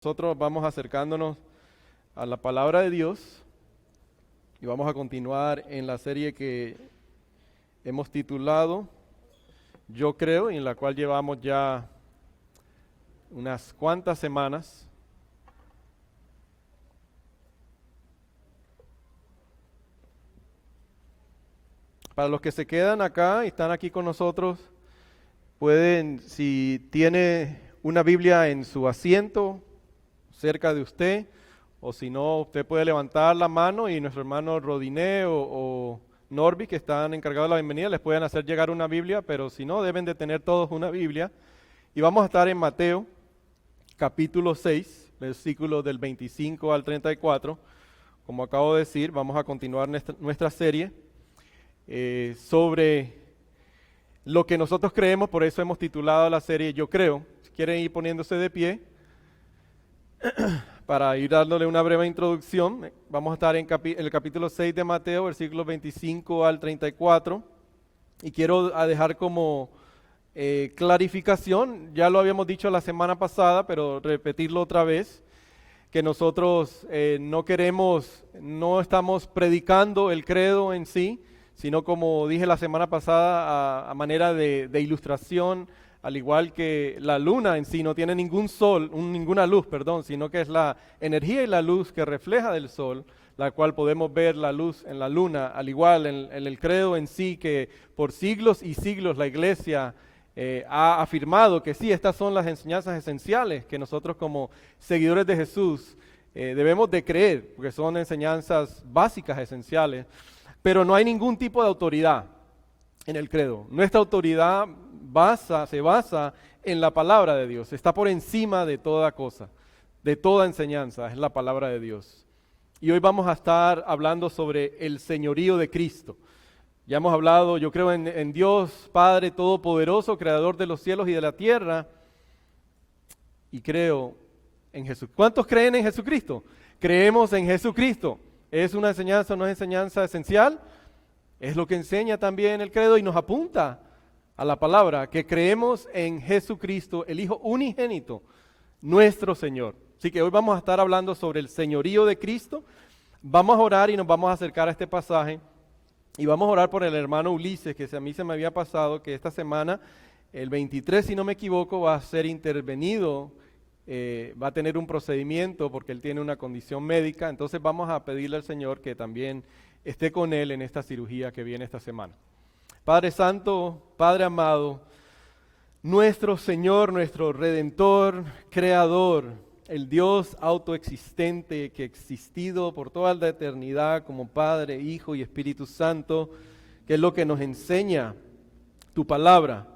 Nosotros vamos acercándonos a la palabra de Dios y vamos a continuar en la serie que hemos titulado Yo Creo, y en la cual llevamos ya unas cuantas semanas. Para los que se quedan acá y están aquí con nosotros, pueden, si tiene una Biblia en su asiento, cerca de usted, o si no, usted puede levantar la mano y nuestro hermano Rodiné o Norby, que están encargados de la bienvenida, les pueden hacer llegar una Biblia, pero si no, deben de tener todos una Biblia. Y vamos a estar en Mateo, capítulo 6, versículos del 25 al 34. Como acabo de decir, vamos a continuar nuestra serie sobre lo que nosotros creemos, por eso hemos titulado la serie Yo Creo. Si quieren ir poniéndose de pie, para ir dándole una breve introducción, vamos a estar en el capítulo 6 de Mateo, versículos 25 al 34, y quiero dejar como clarificación, ya lo habíamos dicho la semana pasada, pero repetirlo otra vez, que nosotros no estamos predicando el credo en sí, sino como dije la semana pasada, a manera de ilustración. Al igual que la luna en sí no tiene ninguna luz, sino que es la energía y la luz que refleja del sol, la cual podemos ver la luz en la luna, al igual en el credo en sí, que por siglos y siglos la iglesia ha afirmado que sí, estas son las enseñanzas esenciales que nosotros como seguidores de Jesús debemos de creer, porque son enseñanzas básicas, esenciales, pero no hay ningún tipo de autoridad en el credo. Nuestra autoridad se basa en la palabra de Dios, está por encima de toda cosa, de toda enseñanza, es la palabra de Dios. Y hoy vamos a estar hablando sobre el señorío de Cristo. Ya hemos hablado, yo creo en Dios Padre Todopoderoso, Creador de los cielos y de la tierra, y creo en Jesús. ¿Cuántos creen en Jesucristo? Creemos en Jesucristo. ¿Es una enseñanza o no es enseñanza esencial? Es lo que enseña también el credo y nos apunta a la palabra, que creemos en Jesucristo, el Hijo unigénito, nuestro Señor. Así que hoy vamos a estar hablando sobre el señorío de Cristo. Vamos a orar y nos vamos a acercar a este pasaje. Y vamos a orar por el hermano Ulises, que a mí se me había pasado que esta semana, el 23, si no me equivoco, va a ser intervenido, va a tener un procedimiento porque él tiene una condición médica. Entonces vamos a pedirle al Señor que también esté con él en esta cirugía que viene esta semana. Padre Santo, Padre amado, nuestro Señor, nuestro Redentor, Creador, el Dios autoexistente que ha existido por toda la eternidad como Padre, Hijo y Espíritu Santo, que es lo que nos enseña tu palabra,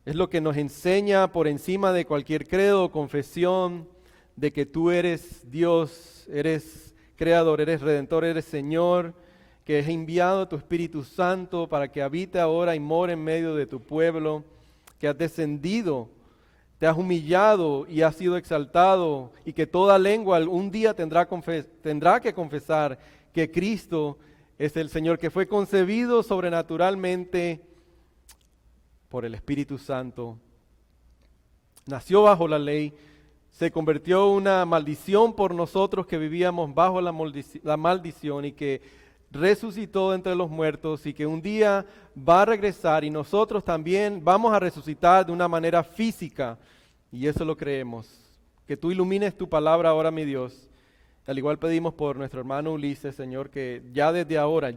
es lo que nos enseña por encima de cualquier credo o confesión de que tú eres Dios, eres Creador, eres Redentor, eres Señor, que has enviado tu Espíritu Santo para que habite ahora y more en medio de tu pueblo, que has descendido, te has humillado y has sido exaltado, y que toda lengua un día tendrá que confesar que Cristo es el Señor, que fue concebido sobrenaturalmente por el Espíritu Santo, nació bajo la ley, se convirtió en una maldición por nosotros que vivíamos bajo la maldición, y que resucitó entre los muertos, y que un día va a regresar y nosotros también vamos a resucitar de una manera física, y eso lo creemos. Que tú ilumines tu palabra ahora, mi Dios. Al igual pedimos por nuestro hermano Ulises, Señor, que ya desde ahora,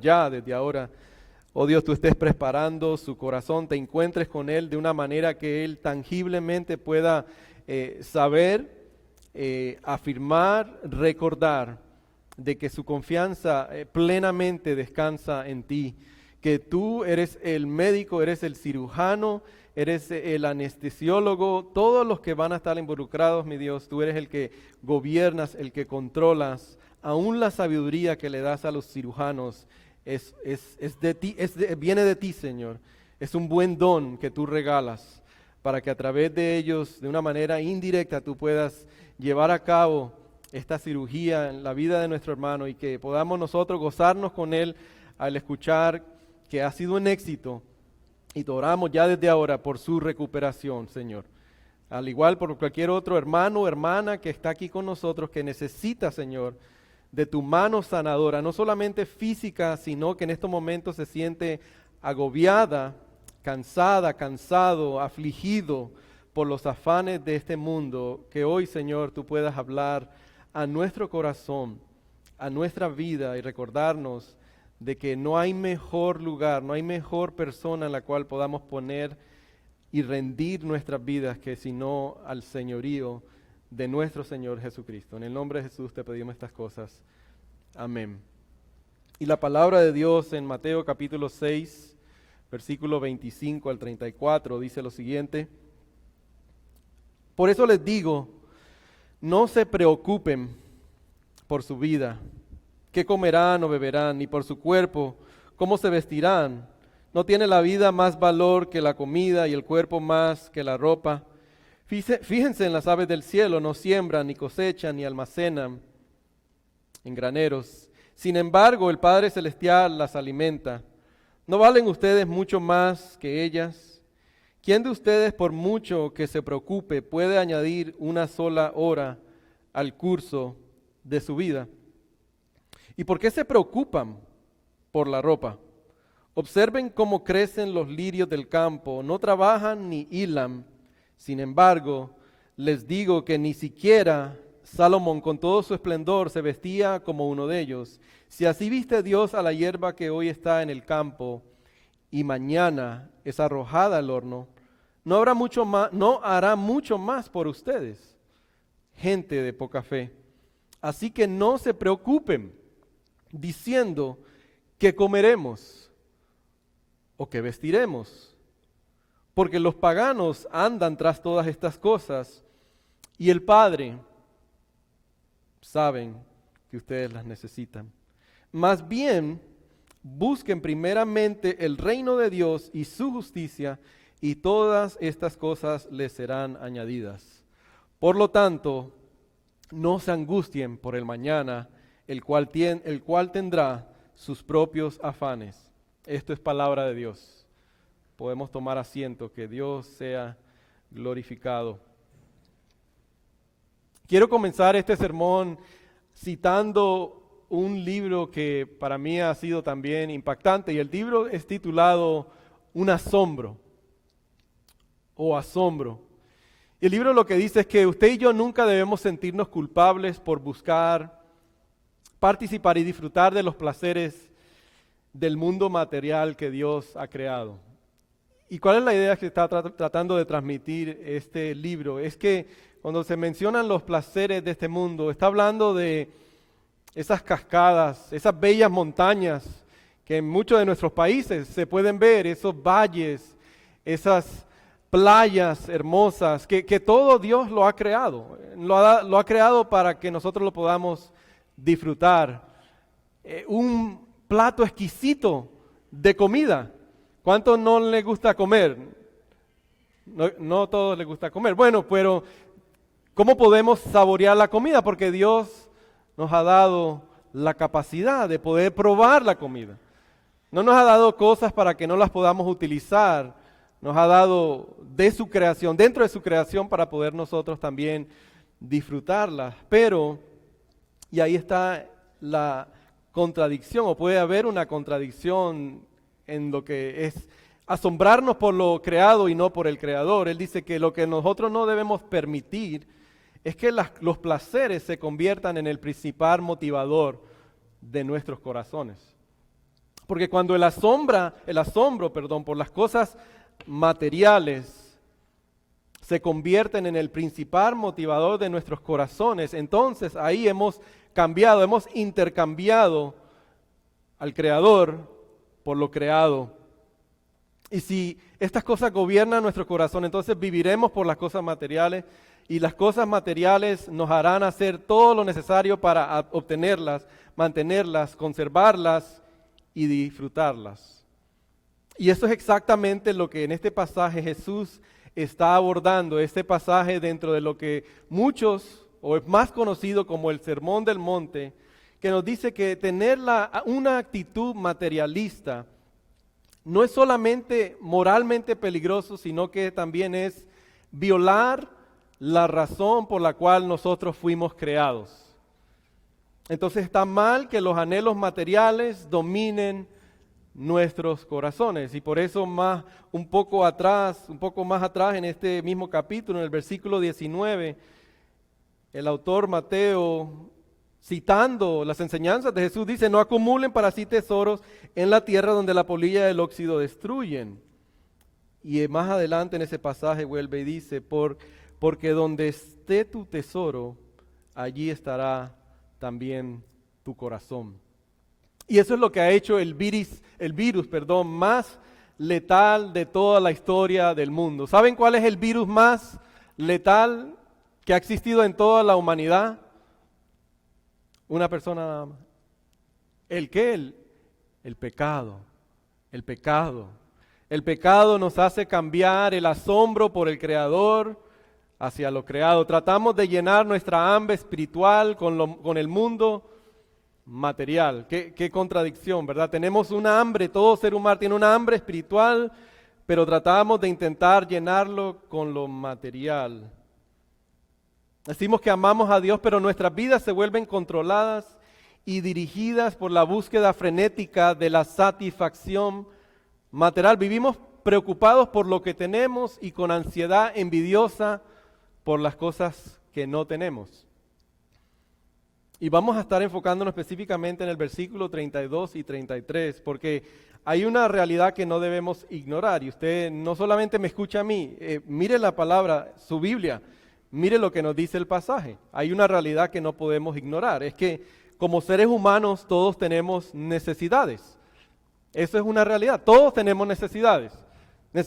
oh Dios, tú estés preparando su corazón, te encuentres con él de una manera que él tangiblemente pueda saber, afirmar, recordar de que su confianza plenamente descansa en ti, que tú eres el médico, eres el cirujano, eres el anestesiólogo, todos los que van a estar involucrados, mi Dios, tú eres el que gobiernas, el que controlas, aún la sabiduría que le das a los cirujanos viene de ti, Señor, es un buen don que tú regalas para que a través de ellos, de una manera indirecta, tú puedas llevar a cabo esta cirugía en la vida de nuestro hermano, y que podamos nosotros gozarnos con él al escuchar que ha sido un éxito, y te oramos ya desde ahora por su recuperación, Señor. al igual por cualquier otro hermano o hermana que está aquí con nosotros, que necesita, Señor, de tu mano sanadora, no solamente física, sino que en estos momentos se siente agobiada, cansada, cansado, afligido por los afanes de este mundo, que hoy, Señor, tú puedas hablar a nuestro corazón, a nuestra vida y recordarnos de que no hay mejor lugar, no hay mejor persona en la cual podamos poner y rendir nuestras vidas que sino al señorío de nuestro Señor Jesucristo. En el nombre de Jesús te pedimos estas cosas. Amén. Y la palabra de Dios en Mateo capítulo 6, versículo 25 al 34, dice lo siguiente: por eso les digo, no se preocupen por su vida, qué comerán o beberán, ni por su cuerpo, cómo se vestirán. ¿No tiene la vida más valor que la comida y el cuerpo más que la ropa? Fíjense en las aves del cielo, no siembran, ni cosechan, ni almacenan en graneros. Sin embargo, el Padre Celestial las alimenta. ¿No valen ustedes mucho más que ellas? ¿Quién de ustedes, por mucho que se preocupe, puede añadir una sola hora al curso de su vida? ¿Y por qué se preocupan por la ropa? Observen cómo crecen los lirios del campo, no trabajan ni hilan. Sin embargo, les digo que ni siquiera Salomón con todo su esplendor se vestía como uno de ellos. Si así viste Dios a la hierba que hoy está en el campo y mañana es arrojada al horno, no hará mucho más por ustedes, gente de poca fe. Así que no se preocupen diciendo qué comeremos o qué vestiremos, porque los paganos andan tras todas estas cosas y el Padre saben que ustedes las necesitan. Más bien, busquen primeramente el reino de Dios y su justicia, y todas estas cosas les serán añadidas. Por lo tanto, no se angustien por el mañana, el cual tendrá sus propios afanes. Esto es palabra de Dios. Podemos tomar asiento, que Dios sea glorificado. Quiero comenzar este sermón citando un libro que para mí ha sido también impactante, y el libro es titulado Un asombro o asombro. Y el libro lo que dice es que usted y yo nunca debemos sentirnos culpables por buscar, participar y disfrutar de los placeres del mundo material que Dios ha creado. ¿Y cuál es la idea que está tratando de transmitir este libro? Es que cuando se mencionan los placeres de este mundo, está hablando de esas cascadas, esas bellas montañas que en muchos de nuestros países se pueden ver, esos valles, esas playas hermosas, que todo Dios lo ha creado. Lo ha creado para que nosotros lo podamos disfrutar. Un plato exquisito de comida. ¿Cuántos no les gusta comer? No a todos les gusta comer. Bueno, pero ¿cómo podemos saborear la comida? Porque Dios nos ha dado la capacidad de poder probar la comida. No nos ha dado cosas para que no las podamos utilizar. Nos ha dado de su creación, dentro de su creación, para poder nosotros también disfrutarlas. Pero, y ahí está la contradicción, o puede haber una contradicción en lo que es asombrarnos por lo creado y no por el creador. Él dice que lo que nosotros no debemos permitir es que los placeres se conviertan en el principal motivador de nuestros corazones. Porque cuando el asombro por las cosas materiales se convierten en el principal motivador de nuestros corazones, entonces ahí hemos intercambiado al Creador por lo creado. Y si estas cosas gobiernan nuestro corazón, entonces viviremos por las cosas materiales, y las cosas materiales nos harán hacer todo lo necesario para obtenerlas, mantenerlas, conservarlas y disfrutarlas. Y eso es exactamente lo que en este pasaje Jesús está abordando, este pasaje dentro de lo que muchos, o es más conocido como el Sermón del Monte, que nos dice que tener una actitud materialista no es solamente moralmente peligroso, sino que también es violar la razón por la cual nosotros fuimos creados. Entonces está mal que los anhelos materiales dominen nuestros corazones. Y por eso un poco más atrás en este mismo capítulo, en el versículo 19, el autor Mateo, citando las enseñanzas de Jesús, dice: no acumulen para sí tesoros en la tierra donde la polilla y el óxido destruyen. Y más adelante en ese pasaje vuelve y dice: porque donde esté tu tesoro, allí estará también tu corazón. Y eso es lo que ha hecho el virus, más letal de toda la historia del mundo. ¿Saben cuál es el virus más letal que ha existido en toda la humanidad? Una persona nada más. ¿El qué? El pecado. El pecado. El pecado nos hace cambiar el asombro por el Creador hacia lo creado. Tratamos de llenar nuestra hambre espiritual con el mundo material. Qué contradicción, ¿verdad? Tenemos una hambre, todo ser humano tiene una hambre espiritual, pero tratamos de intentar llenarlo con lo material. Decimos que amamos a Dios, pero nuestras vidas se vuelven controladas y dirigidas por la búsqueda frenética de la satisfacción material. Vivimos preocupados por lo que tenemos y con ansiedad envidiosa por las cosas que no tenemos. Y vamos a estar enfocándonos específicamente en el versículo 32 y 33, porque hay una realidad que no debemos ignorar. Y usted no solamente me escucha a mí, mire la palabra, su Biblia, mire lo que nos dice el pasaje. Hay una realidad que no podemos ignorar, es que como seres humanos todos tenemos necesidades. Eso es una realidad, todos tenemos necesidades.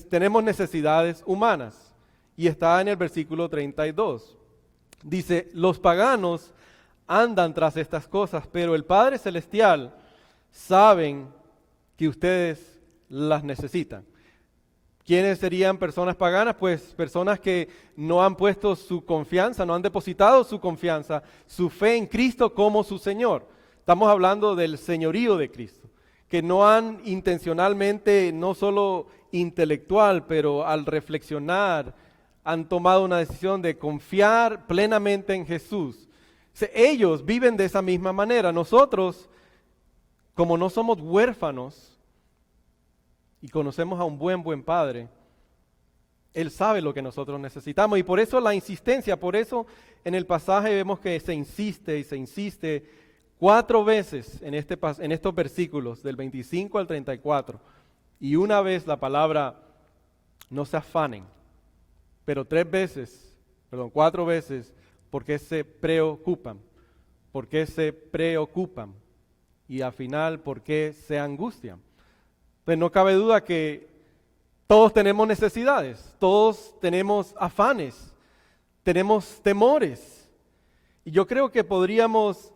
Tenemos necesidades humanas. Y está en el versículo 32. Dice: los paganos andan tras estas cosas, pero el Padre Celestial saben que ustedes las necesitan. ¿Quiénes serían personas paganas? Pues personas que no han puesto su confianza, no han depositado su confianza, su fe en Cristo como su Señor. Estamos hablando del señorío de Cristo, que no han intencionalmente, no solo intelectual, pero al reflexionar, han tomado una decisión de confiar plenamente en Jesús. Ellos viven de esa misma manera. Nosotros, como no somos huérfanos y conocemos a un buen Padre, Él sabe lo que nosotros necesitamos. Y por eso la insistencia, por eso en el pasaje vemos que se insiste y se insiste 4 veces en estos versículos, del 25 al 34. Y una vez la palabra no se afanen, pero 4 veces, ¿por qué se preocupan? ¿Por qué se preocupan? Y al final, ¿por qué se angustian? Pues no cabe duda que todos tenemos necesidades, todos tenemos afanes, tenemos temores. Y yo creo que podríamos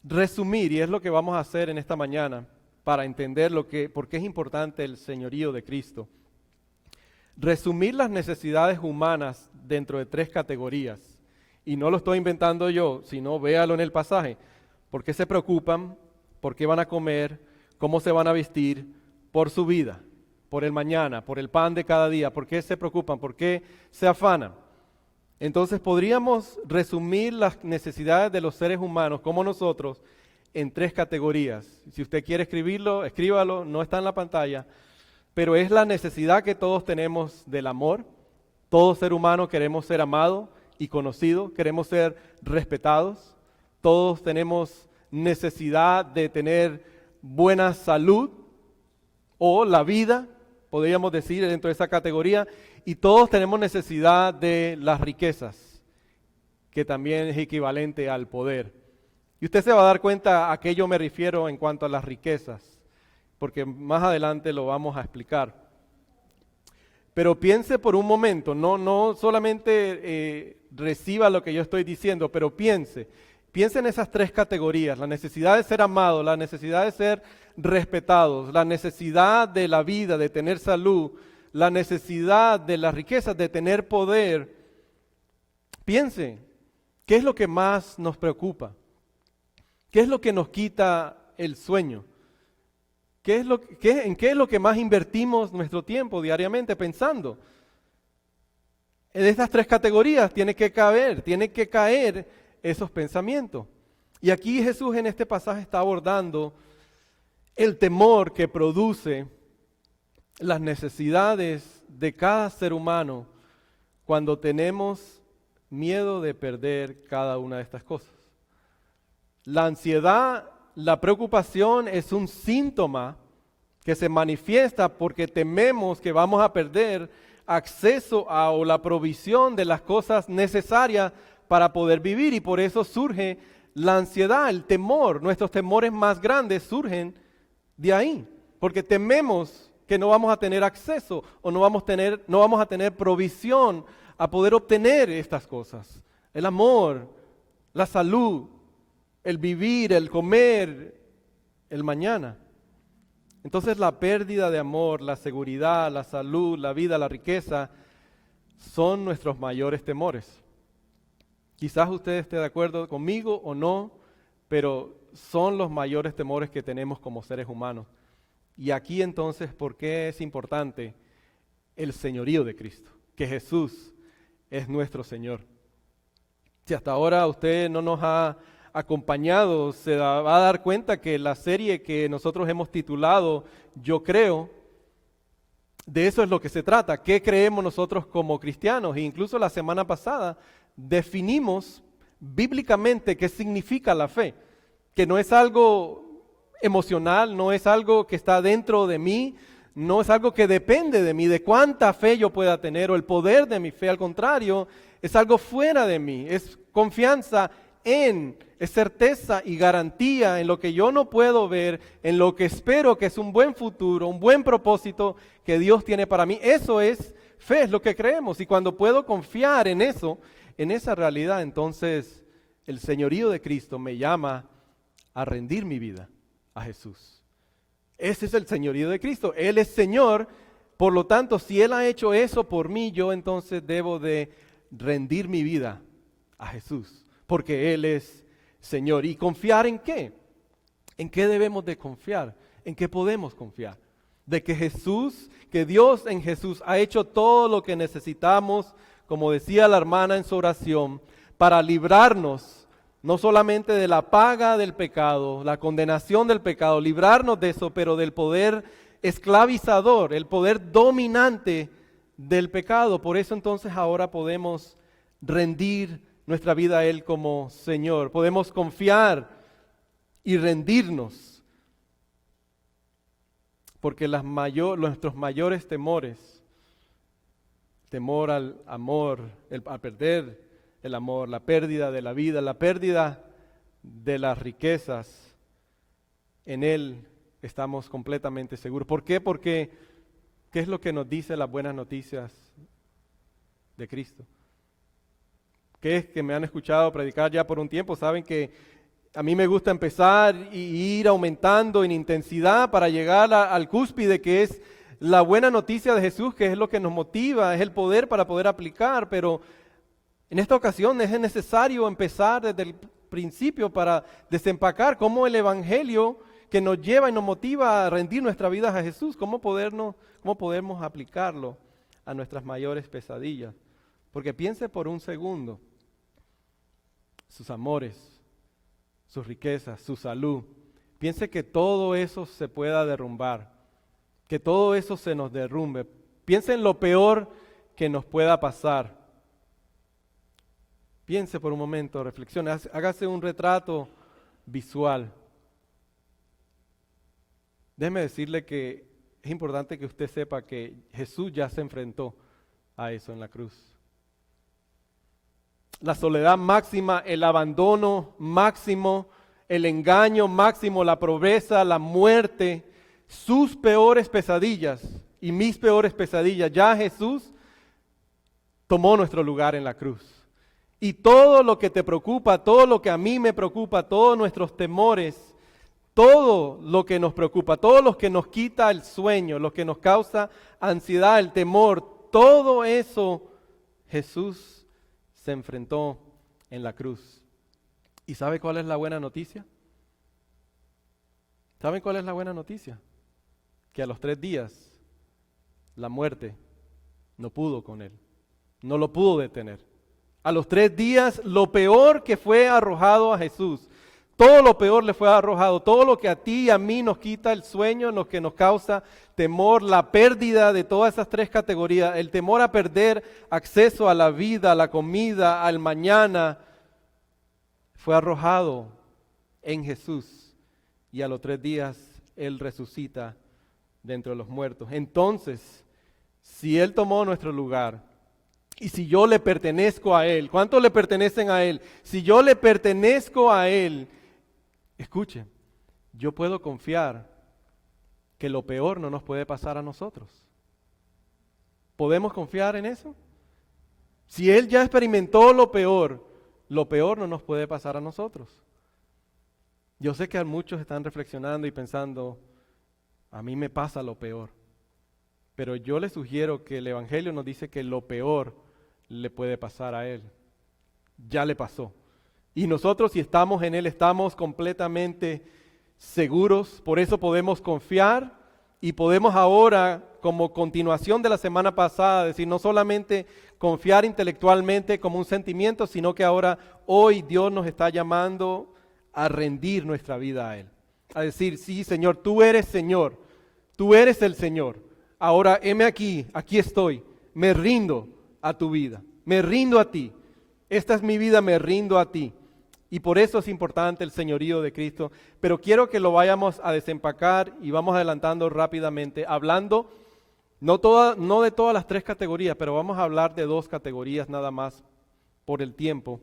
resumir, y es lo que vamos a hacer en esta mañana, para entender por qué es importante el señorío de Cristo. Resumir las necesidades humanas dentro de 3 categorías. Y no lo estoy inventando yo, sino véalo en el pasaje. ¿Por qué se preocupan? ¿Por qué van a comer? ¿Cómo se van a vestir? Por su vida, por el mañana, por el pan de cada día. ¿Por qué se preocupan? ¿Por qué se afanan? Entonces podríamos resumir las necesidades de los seres humanos, como nosotros, en 3 categorías. Si usted quiere escribirlo, escríbalo, no está en la pantalla. Pero es la necesidad que todos tenemos del amor. Todo ser humano queremos ser amado y conocido, queremos ser respetados. Todos tenemos necesidad de tener buena salud o la vida, podríamos decir, dentro de esa categoría. Y todos tenemos necesidad de las riquezas, que también es equivalente al poder. Y usted se va a dar cuenta a qué yo me refiero en cuanto a las riquezas, porque más adelante lo vamos a explicar. Pero piense por un momento, no solamente reciba lo que yo estoy diciendo, pero piense en esas 3 categorías: la necesidad de ser amado, la necesidad de ser respetados, la necesidad de la vida, de tener salud, la necesidad de las riquezas, de tener poder. Piense, ¿qué es lo que más nos preocupa? ¿Qué es lo que nos quita el sueño? ¿En qué es lo que más invertimos nuestro tiempo diariamente pensando? En estas tres categorías tiene que caer esos pensamientos. Y aquí Jesús en este pasaje está abordando el temor que produce las necesidades de cada ser humano cuando tenemos miedo de perder cada una de estas cosas. La ansiedad, la preocupación es un síntoma que se manifiesta porque tememos que vamos a perder acceso a o la provisión de las cosas necesarias para poder vivir, y por eso surge la ansiedad, el temor. Nuestros temores más grandes surgen de ahí, porque tememos que no vamos a tener acceso o no vamos a tener provisión a poder obtener estas cosas. El amor, la salud, el vivir, el comer, el mañana. Entonces la pérdida de amor, la seguridad, la salud, la vida, la riqueza son nuestros mayores temores. Quizás usted esté de acuerdo conmigo o no, pero son los mayores temores que tenemos como seres humanos. Y aquí entonces, ¿por qué es importante el señorío de Cristo? Que Jesús es nuestro Señor. Si hasta ahora usted no nos ha acompañado, se va a dar cuenta que la serie que nosotros hemos titulado Yo Creo, de eso es lo que se trata. ¿Qué creemos nosotros como cristianos? E incluso la semana pasada definimos bíblicamente qué significa la fe, que no es algo emocional, no es algo que está dentro de mí, no es algo que depende de mí, de cuánta fe yo pueda tener o el poder de mi fe. Al contrario, es algo fuera de mí, es confianza es certeza y garantía en lo que yo no puedo ver, en lo que espero que es un buen futuro, un buen propósito que Dios tiene para mí. Eso es fe, es lo que creemos. Y cuando puedo confiar en eso, en esa realidad, entonces el señorío de Cristo me llama a rendir mi vida a Jesús. Ese es el señorío de Cristo. Él es Señor, por lo tanto, si Él ha hecho eso por mí, yo entonces debo de rendir mi vida a Jesús. Porque Él es Señor. ¿Y confiar en qué? ¿En qué debemos de confiar? ¿En qué podemos confiar? De que Dios en Jesús ha hecho todo lo que necesitamos, como decía la hermana en su oración, para librarnos no solamente de la paga del pecado, la condenación del pecado, librarnos de eso, pero del poder esclavizador, el poder dominante del pecado. Por eso entonces ahora podemos rendir nuestra vida a Él como Señor. Podemos confiar y rendirnos. Porque nuestros mayores temores, temor al amor, a perder el amor, la pérdida de la vida, la pérdida de las riquezas, en Él estamos completamente seguros. ¿Por qué? Porque ¿qué es lo que nos dice las buenas noticias de Cristo? Que me han escuchado predicar ya por un tiempo, saben que a mí me gusta empezar y ir aumentando en intensidad para llegar al cúspide, que es la buena noticia de Jesús, que es lo que nos motiva, es el poder para poder aplicar. Pero en esta ocasión es necesario empezar desde el principio para desempacar cómo el Evangelio que nos lleva y nos motiva a rendir nuestra vida a Jesús, cómo podemos aplicarlo a nuestras mayores pesadillas. Porque piense por un segundo, sus amores, sus riquezas, su salud. Piense que todo eso se pueda derrumbar, que todo eso se nos derrumbe. Piense en lo peor que nos pueda pasar. Piense por un momento, reflexione, hágase un retrato visual. Déjeme decirle que es importante que usted sepa que Jesús ya se enfrentó a eso en la cruz. La soledad máxima, el abandono máximo, el engaño máximo, la pobreza, la muerte, sus peores pesadillas y mis peores pesadillas. Ya Jesús tomó nuestro lugar en la cruz. Y todo lo que te preocupa, todo lo que a mí me preocupa, todos nuestros temores, todo lo que nos preocupa, todo lo que nos quita el sueño, lo que nos causa ansiedad, el temor, todo eso Jesús se enfrentó en la cruz. ¿Y sabe cuál es la buena noticia? ¿Saben cuál es la buena noticia? Que a los 3 días la muerte no pudo con Él. No lo pudo detener. A los 3 días, lo peor que fue arrojado a Jesús, todo lo peor le fue arrojado, todo lo que a ti y a mí nos quita el sueño, lo que nos causa temor, la pérdida de todas esas 3 categorías, el temor a perder acceso a la vida, a la comida, al mañana, fue arrojado en Jesús. Y a los 3 días, Él resucita de entre los muertos. Entonces, si Él tomó nuestro lugar, y si yo le pertenezco a Él, ¿cuántos le pertenecen a Él? Si yo le pertenezco a Él, escuchen, yo puedo confiar que lo peor no nos puede pasar a nosotros. ¿Podemos confiar en eso? Si Él ya experimentó lo peor no nos puede pasar a nosotros. Yo sé que muchos están reflexionando y pensando, a mí me pasa lo peor. Pero yo les sugiero que el Evangelio nos dice que lo peor le puede pasar a Él. Ya le pasó. Y nosotros, si estamos en Él, estamos completamente seguros. Por eso podemos confiar y podemos ahora, como continuación de la semana pasada, decir, no solamente confiar intelectualmente como un sentimiento, sino que ahora, hoy Dios nos está llamando a rendir nuestra vida a Él. A decir, sí, Señor, tú eres Señor. Tú eres el Señor. Ahora, heme aquí estoy. Me rindo a tu vida, me rindo a ti. Esta es mi vida, me rindo a ti. Y por eso es importante el señorío de Cristo. Pero quiero que lo vayamos a desempacar y vamos adelantando rápidamente, hablando no de todas las 3 categorías, pero vamos a hablar de 2 categorías nada más por el tiempo.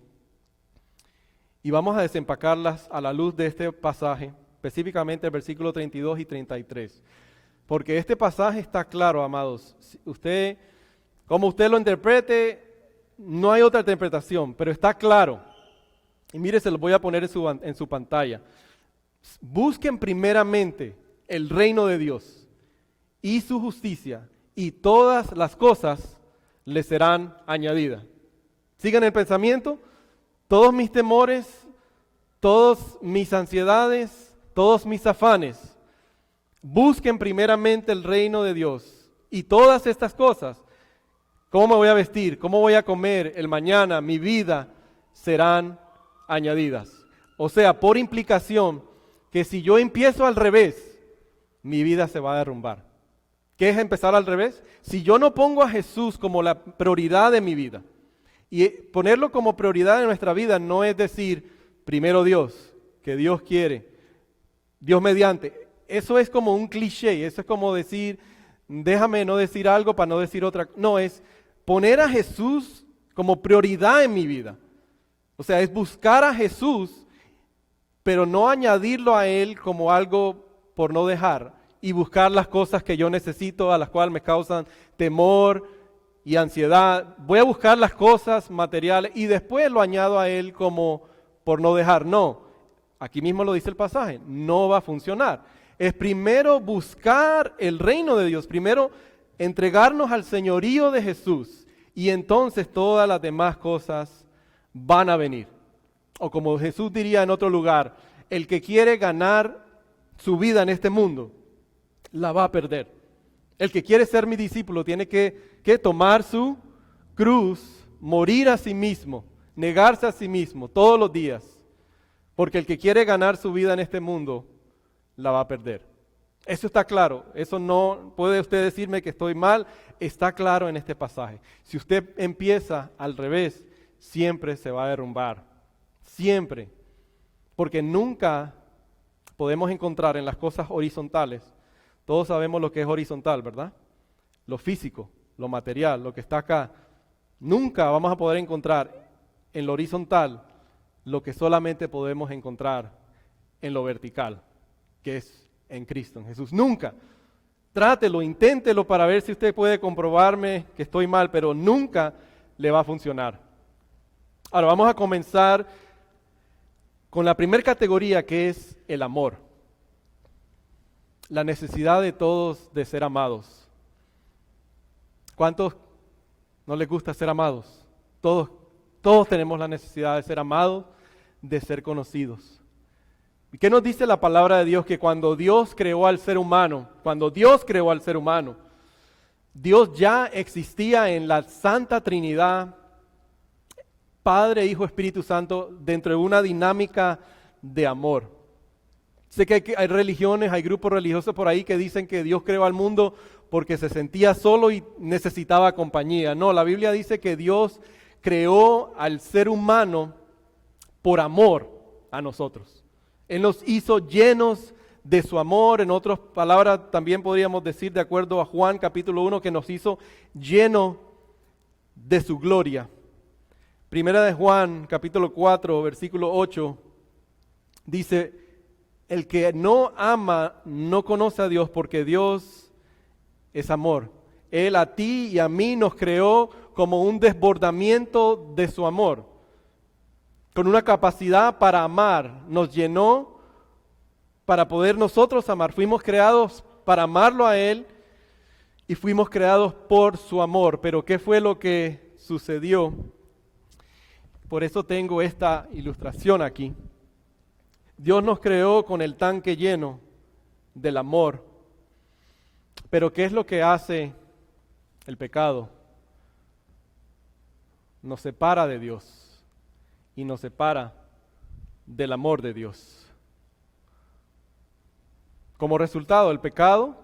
Y vamos a desempacarlas a la luz de este pasaje, específicamente el versículo 32 y 33. Porque este pasaje está claro, amados. Como usted lo interprete, no hay otra interpretación, pero está claro. Y mire, se lo voy a poner en su pantalla. Busquen primeramente el reino de Dios y su justicia, y todas las cosas les serán añadidas. Sigan el pensamiento. Todos mis temores, todas mis ansiedades, todos mis afanes, busquen primeramente el reino de Dios y todas estas cosas. ¿Cómo me voy a vestir? ¿Cómo voy a comer? El mañana, mi vida, serán añadidas. O sea, por implicación, que si yo empiezo al revés, mi vida se va a derrumbar. ¿Qué es empezar al revés? Si yo no pongo a Jesús como la prioridad de mi vida, y ponerlo como prioridad de nuestra vida no es decir, primero Dios, que Dios quiere, Dios mediante. Eso es como un cliché, eso es como decir, déjame no decir algo para no decir otra. No, es poner a Jesús como prioridad en mi vida. O sea, es buscar a Jesús, pero no añadirlo a Él como algo por no dejar, y buscar las cosas que yo necesito, a las cuales me causan temor y ansiedad. Voy a buscar las cosas materiales y después lo añado a Él como por no dejar. No, aquí mismo lo dice el pasaje, no va a funcionar. Es primero buscar el reino de Dios, primero entregarnos al señorío de Jesús, y entonces todas las demás cosas van a venir. O como Jesús diría en otro lugar, el que quiere ganar su vida en este mundo, la va a perder. El que quiere ser mi discípulo tiene que tomar su cruz, morir a sí mismo, negarse a sí mismo todos los días. Porque el que quiere ganar su vida en este mundo, la va a perder. Eso está claro. Eso no puede usted decirme que estoy mal. Está claro en este pasaje. Si usted empieza al revés, siempre se va a derrumbar. Siempre. Porque nunca podemos encontrar en las cosas horizontales. Todos sabemos lo que es horizontal, ¿verdad? Lo físico, lo material, lo que está acá. Nunca vamos a poder encontrar en lo horizontal lo que solamente podemos encontrar en lo vertical, que es en Cristo, en Jesús. Nunca. Trátelo, inténtelo para ver si usted puede comprobarme que estoy mal, pero nunca le va a funcionar. Ahora vamos a comenzar con la primera categoría, que es el amor. La necesidad de todos de ser amados. ¿Cuántos no les gusta ser amados? Todos tenemos la necesidad de ser amados, de ser conocidos. ¿Y qué nos dice la palabra de Dios? Que cuando Dios creó al ser humano, Dios ya existía en la Santa Trinidad, Padre, Hijo, Espíritu Santo, dentro de una dinámica de amor. Sé que hay religiones, hay grupos religiosos por ahí que dicen que Dios creó al mundo porque se sentía solo y necesitaba compañía. No, la Biblia dice que Dios creó al ser humano por amor a nosotros. Él nos hizo llenos de su amor. En otras palabras, también podríamos decir, de acuerdo a Juan capítulo 1, que nos hizo llenos de su gloria. Primera de Juan capítulo 4, versículo 8, dice: el que no ama no conoce a Dios, porque Dios es amor. Él a ti y a mí nos creó como un desbordamiento de su amor, con una capacidad para amar. Nos llenó para poder nosotros amar. Fuimos creados para amarlo a Él y fuimos creados por su amor. Pero ¿qué fue lo que sucedió? Por eso tengo esta ilustración aquí. Dios nos creó con el tanque lleno del amor. Pero ¿qué es lo que hace el pecado? Nos separa de Dios y nos separa del amor de Dios. Como resultado, el pecado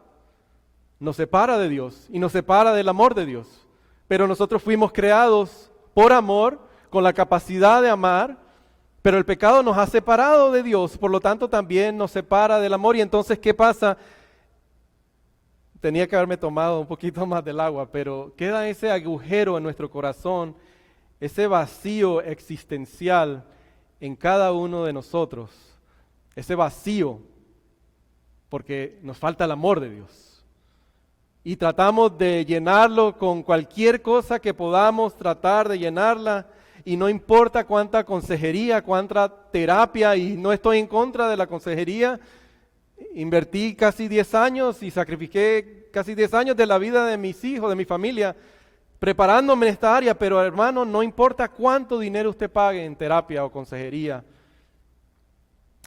nos separa de Dios y nos separa del amor de Dios. Pero nosotros fuimos creados por amor, con la capacidad de amar, pero el pecado nos ha separado de Dios, por lo tanto también nos separa del amor. Y entonces, ¿qué pasa? Tenía que haberme tomado un poquito más del agua, pero queda ese agujero en nuestro corazón, ese vacío existencial en cada uno de nosotros, ese vacío, porque nos falta el amor de Dios. Y tratamos de llenarlo con cualquier cosa que podamos tratar de llenarla, y no importa cuánta consejería, cuánta terapia, y no estoy en contra de la consejería. Invertí casi 10 años y sacrifiqué casi 10 años de la vida de mis hijos, de mi familia, preparándome en esta área, pero hermano, no importa cuánto dinero usted pague en terapia o consejería,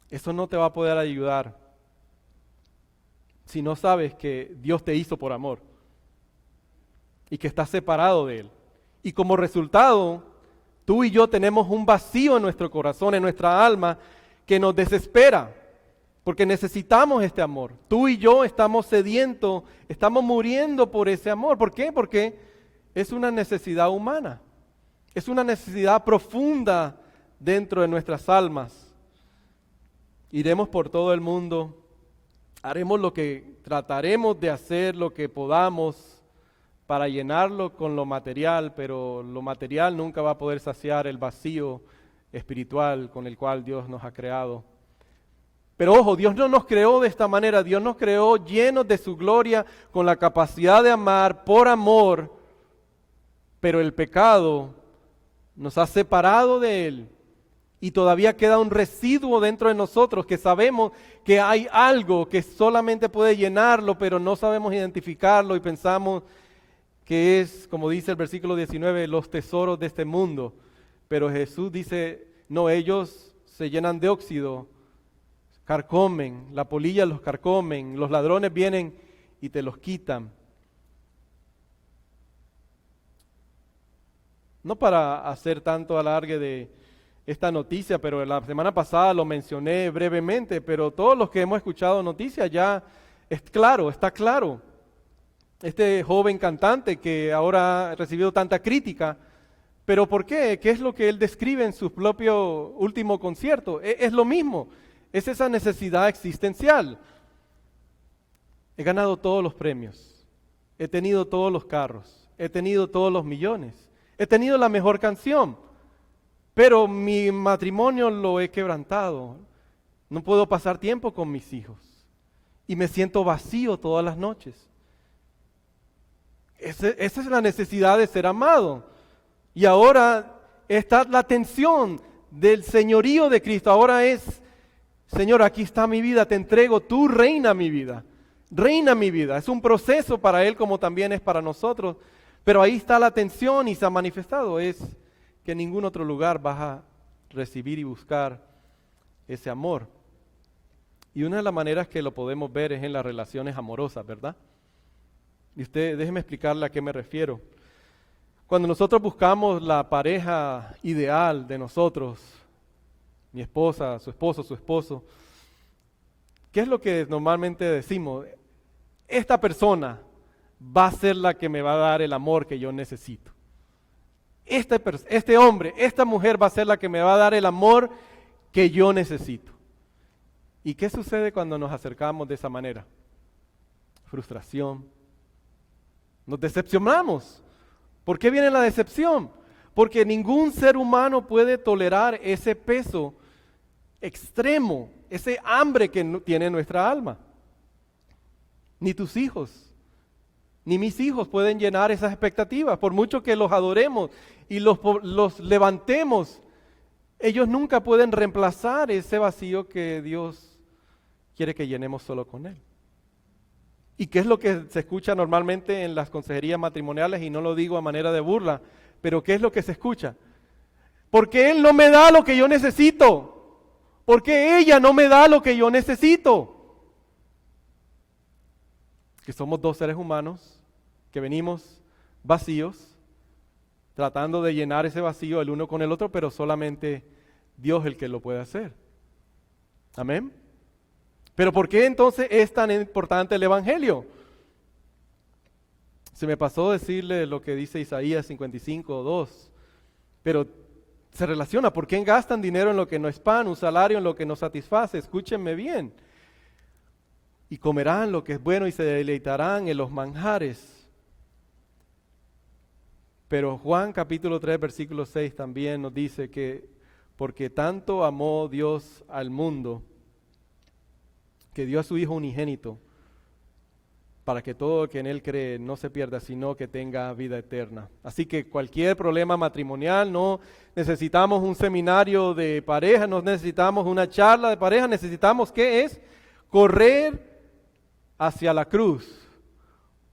eso no te va a poder ayudar si no sabes que Dios te hizo por amor y que estás separado de Él. Y como resultado, tú y yo tenemos un vacío en nuestro corazón, en nuestra alma, que nos desespera, porque necesitamos este amor. Tú y yo estamos sedientos, estamos muriendo por ese amor. ¿Por qué? Porque es una necesidad humana, es una necesidad profunda dentro de nuestras almas. Iremos por todo el mundo, haremos lo que trataremos de hacer, lo que podamos para llenarlo con lo material, pero lo material nunca va a poder saciar el vacío espiritual con el cual Dios nos ha creado. Pero ojo, Dios no nos creó de esta manera. Dios nos creó llenos de su gloria, con la capacidad de amar por amor, pero el pecado nos ha separado de Él y todavía queda un residuo dentro de nosotros que sabemos que hay algo que solamente puede llenarlo, pero no sabemos identificarlo y pensamos que es, como dice el versículo 19, los tesoros de este mundo. Pero Jesús dice, no, ellos se llenan de óxido, carcomen, la polilla los carcomen, los ladrones vienen y te los quitan. No para hacer tanto alargue de esta noticia, pero la semana pasada lo mencioné brevemente, pero todos los que hemos escuchado noticias ya está claro. Este joven cantante que ahora ha recibido tanta crítica, ¿pero por qué? ¿Qué es lo que él describe en su propio último concierto? Es lo mismo, es esa necesidad existencial. He ganado todos los premios, he tenido todos los carros, he tenido todos los millones, he tenido la mejor canción, pero mi matrimonio lo he quebrantado, no puedo pasar tiempo con mis hijos y me siento vacío todas las noches. Esa es la necesidad de ser amado. Y ahora está la tensión del señorío de Cristo. Ahora es, Señor, aquí está mi vida, te entrego, tú reina mi vida. Reina mi vida. Es un proceso para Él como también es para nosotros. Pero ahí está la tensión y se ha manifestado. Es que en ningún otro lugar vas a recibir y buscar ese amor. Y una de las maneras que lo podemos ver es en las relaciones amorosas, ¿verdad? Y usted, déjeme explicarle a qué me refiero. Cuando nosotros buscamos la pareja ideal de nosotros, mi esposa, su esposo, ¿qué es lo que normalmente decimos? Esta persona va a ser la que me va a dar el amor que yo necesito. Este hombre, esta mujer va a ser la que me va a dar el amor que yo necesito. ¿Y qué sucede cuando nos acercamos de esa manera? Frustración. Nos decepcionamos. ¿Por qué viene la decepción? Porque ningún ser humano puede tolerar ese peso extremo, ese hambre que tiene nuestra alma. Ni tus hijos, ni mis hijos pueden llenar esas expectativas. Por mucho que los adoremos y los levantemos, ellos nunca pueden reemplazar ese vacío que Dios quiere que llenemos solo con Él. ¿Y qué es lo que se escucha normalmente en las consejerías matrimoniales? Y no lo digo a manera de burla, pero ¿qué es lo que se escucha? Porque Él no me da lo que yo necesito. Porque ella no me da lo que yo necesito. Que somos dos seres humanos que venimos vacíos, tratando de llenar ese vacío el uno con el otro, pero solamente Dios es el que lo puede hacer. Amén. Pero ¿por qué entonces es tan importante el Evangelio? Se me pasó decirle lo que dice Isaías 55:2, pero se relaciona. ¿Por qué gastan dinero en lo que no es pan, un salario en lo que no satisface? Escúchenme bien. Y comerán lo que es bueno y se deleitarán en los manjares. Pero Juan capítulo 3, versículo 6 también nos dice que porque tanto amó Dios al mundo, que dio a su Hijo unigénito, para que todo el que en Él cree no se pierda, sino que tenga vida eterna. Así que cualquier problema matrimonial, no necesitamos un seminario de pareja, no necesitamos una charla de pareja, necesitamos, ¿qué es? Correr hacia la cruz.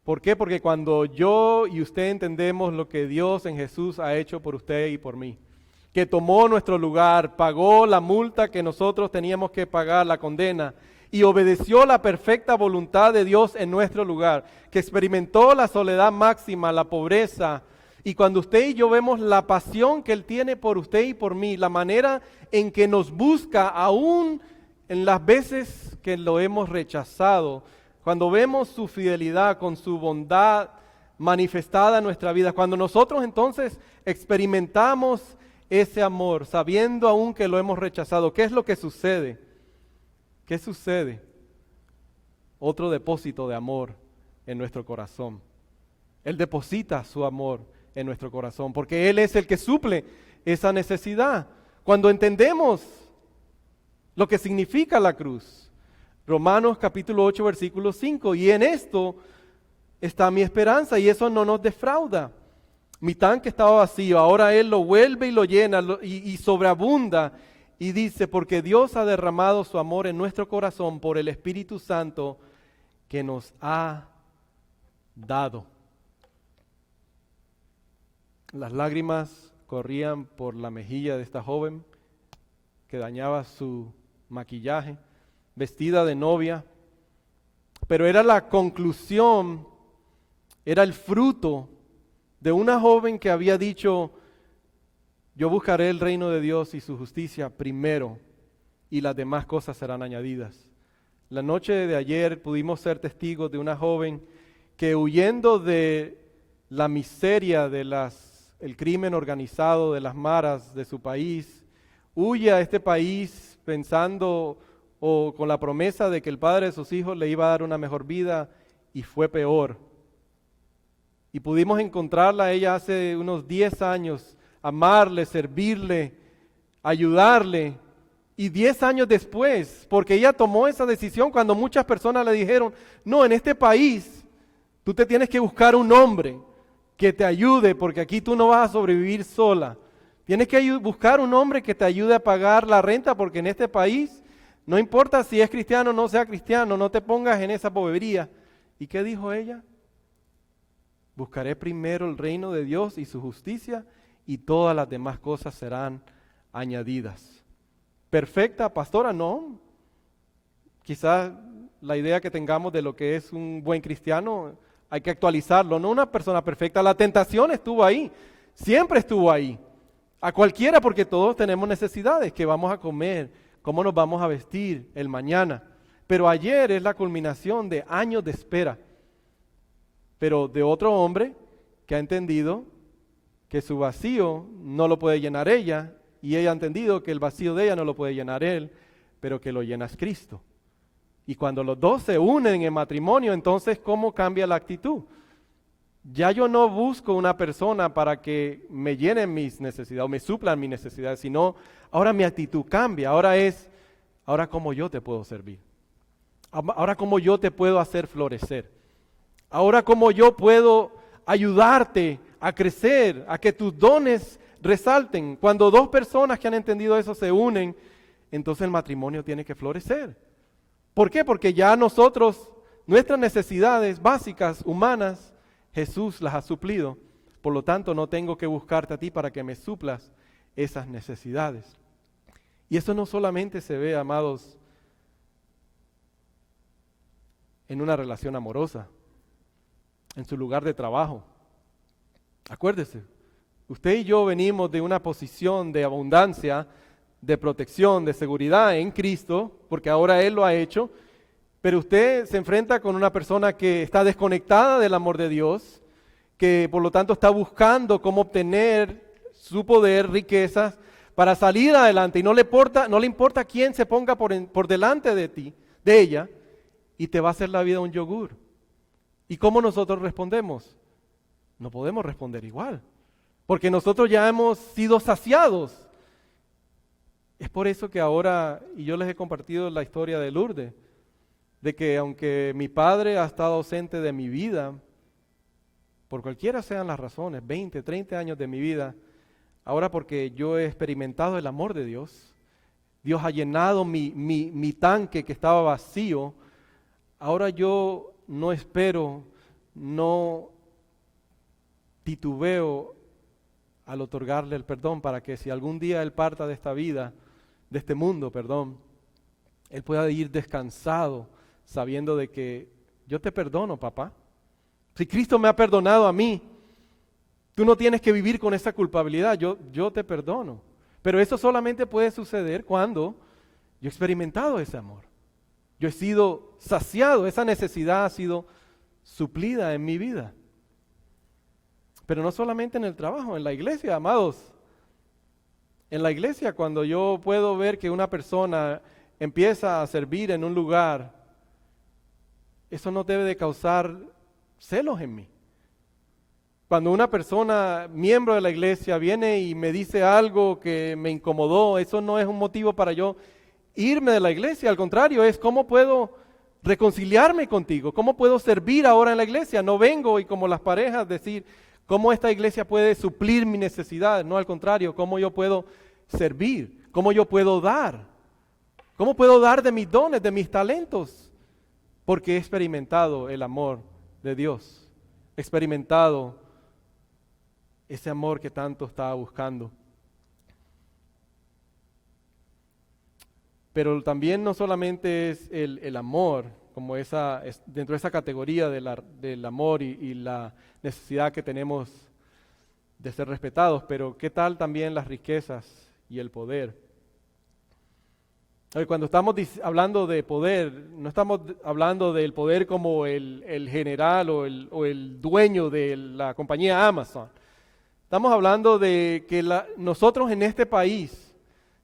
¿Por qué? Porque cuando yo y usted entendemos lo que Dios en Jesús ha hecho por usted y por mí, que tomó nuestro lugar, pagó la multa que nosotros teníamos que pagar, la condena, y obedeció la perfecta voluntad de Dios en nuestro lugar, que experimentó la soledad máxima, la pobreza, y cuando usted y yo vemos la pasión que Él tiene por usted y por mí, la manera en que nos busca aún en las veces que lo hemos rechazado, cuando vemos su fidelidad con su bondad manifestada en nuestra vida, cuando nosotros entonces experimentamos ese amor, sabiendo aún que lo hemos rechazado, ¿qué es lo que sucede? ¿Qué sucede? Otro depósito de amor en nuestro corazón. Él deposita su amor en nuestro corazón, porque Él es el que suple esa necesidad. Cuando entendemos lo que significa la cruz, Romanos capítulo 8, versículo 5, y en esto está mi esperanza, y eso no nos defrauda. Mi tanque estaba vacío, ahora Él lo vuelve y lo llena y sobreabunda. Y dice, porque Dios ha derramado su amor en nuestro corazón por el Espíritu Santo que nos ha dado. Las lágrimas corrían por la mejilla de esta joven que dañaba su maquillaje, vestida de novia, pero era la conclusión, era el fruto de una joven que había dicho: yo buscaré el reino de Dios y su justicia primero, y las demás cosas serán añadidas. La noche de ayer pudimos ser testigos de una joven que, huyendo de la miseria el crimen organizado de las maras de su país, huye a este país pensando o con la promesa de que el padre de sus hijos le iba a dar una mejor vida, y fue peor. Y pudimos encontrarla a ella hace unos 10 años, amarle, servirle, ayudarle, y 10 años después, porque ella tomó esa decisión cuando muchas personas le dijeron: no, en este país tú te tienes que buscar un hombre que te ayude, porque aquí tú no vas a sobrevivir sola. Tienes que buscar un hombre que te ayude a pagar la renta, porque en este país, no importa si es cristiano o no sea cristiano, no te pongas en esa bobería. ¿Y qué dijo ella? Buscaré primero el reino de Dios y su justicia, y todas las demás cosas serán añadidas. ¿Perfecta, pastora? No. Quizás la idea que tengamos de lo que es un buen cristiano hay que actualizarlo, no una persona perfecta. La tentación estuvo ahí, siempre estuvo ahí. A cualquiera, porque todos tenemos necesidades, qué vamos a comer, cómo nos vamos a vestir el mañana. Pero ayer es la culminación de años de espera, pero de otro hombre que ha entendido que su vacío no lo puede llenar ella, y ella ha entendido que el vacío de ella no lo puede llenar él, pero que lo llena es Cristo. Y cuando los dos se unen en matrimonio, entonces ¿cómo cambia la actitud? Ya yo no busco una persona para que me llene mis necesidades o me suplan mis necesidades, sino ahora mi actitud cambia, ahora cómo yo te puedo servir, ahora cómo yo te puedo hacer florecer, ahora cómo yo puedo ayudarte a crecer, a que tus dones resalten. Cuando dos personas que han entendido eso se unen, entonces el matrimonio tiene que florecer. ¿Por qué? Porque ya nosotros, nuestras necesidades básicas, humanas, Jesús las ha suplido. Por lo tanto, no tengo que buscarte a ti para que me suplas esas necesidades. Y eso no solamente se ve, amados, en una relación amorosa, en su lugar de trabajo. Acuérdese, usted y yo venimos de una posición de abundancia, de protección, de seguridad en Cristo, porque ahora Él lo ha hecho, pero usted se enfrenta con una persona que está desconectada del amor de Dios, que por lo tanto está buscando cómo obtener su poder, riquezas, para salir adelante, y no le importa quién se ponga por delante de ti, de ella, y te va a hacer la vida un yogur. ¿Y cómo nosotros respondemos? No podemos responder igual, porque nosotros ya hemos sido saciados. Es por eso que ahora, y yo les he compartido la historia de Lourdes, de que aunque mi padre ha estado ausente de mi vida, por cualquiera sean las razones, 20, 30 años de mi vida, ahora porque yo he experimentado el amor de Dios, Dios ha llenado mi tanque que estaba vacío, ahora yo no espero, no titubeo al otorgarle el perdón para que si algún día Él parta de esta vida, de este mundo, Él pueda ir descansado, sabiendo de que yo te perdono, papá. Si Cristo me ha perdonado a mí, tú no tienes que vivir con esa culpabilidad, yo te perdono. Pero eso solamente puede suceder cuando yo he experimentado ese amor. Yo he sido saciado, esa necesidad ha sido suplida en mi vida. Pero no solamente en el trabajo, en la iglesia, amados. En la iglesia, cuando yo puedo ver que una persona empieza a servir en un lugar, eso no debe de causar celos en mí. Cuando una persona, miembro de la iglesia, viene y me dice algo que me incomodó, eso no es un motivo para yo irme de la iglesia. Al contrario, es cómo puedo reconciliarme contigo, cómo puedo servir ahora en la iglesia. No vengo y como las parejas decir cómo esta iglesia puede suplir mi necesidad. No, al contrario, cómo yo puedo servir, cómo yo puedo dar. ¿Cómo puedo dar de mis dones, de mis talentos? Porque he experimentado el amor de Dios, he experimentado ese amor que tanto estaba buscando. Pero también no solamente es el amor, como dentro de esa categoría del amor y la necesidad que tenemos de ser respetados, pero ¿qué tal también las riquezas y el poder? Cuando estamos hablando de poder, no estamos hablando del poder como el general o el dueño de la compañía Amazon. Estamos hablando de que nosotros en este país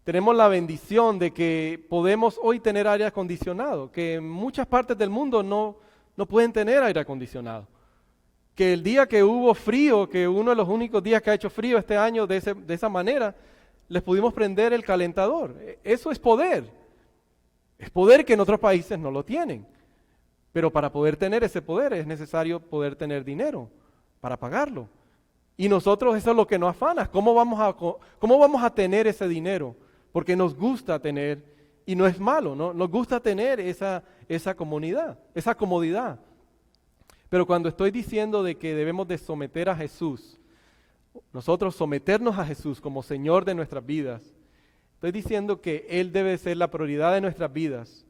tenemos la bendición de que podemos hoy tener aire acondicionado, que en muchas partes del mundo no pueden tener aire acondicionado. Que el día que hubo frío, que uno de los únicos días que ha hecho frío este año de esa manera, les pudimos prender el calentador. Eso es poder. Es poder que en otros países no lo tienen. Pero para poder tener ese poder es necesario poder tener dinero para pagarlo. Y nosotros eso es lo que nos afana. ¿Cómo vamos a tener ese dinero? Porque nos gusta tener, y no es malo, ¿no? Nos gusta tener esa comodidad. Pero cuando estoy diciendo de que debemos de someter a Jesús, nosotros someternos a Jesús como Señor de nuestras vidas, estoy diciendo que Él debe ser la prioridad de nuestras vidas.